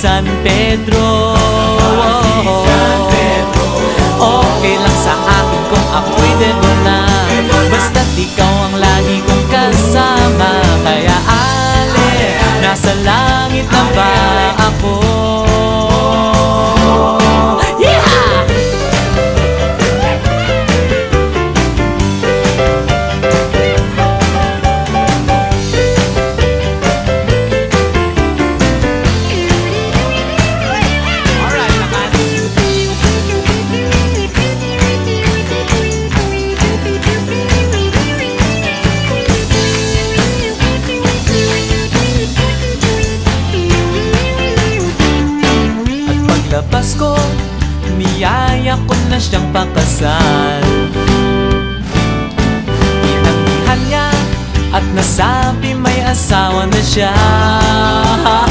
San Pedro. Okay lang sa akin kung ako'y debo na, basta't ikaw ang lagi kong kasama. Kaya ale, nasa langit na ba ako? Paglabas ko, niyaya ko na siyang pakasal. Inanggihan niya at nasabi may asawa na siya.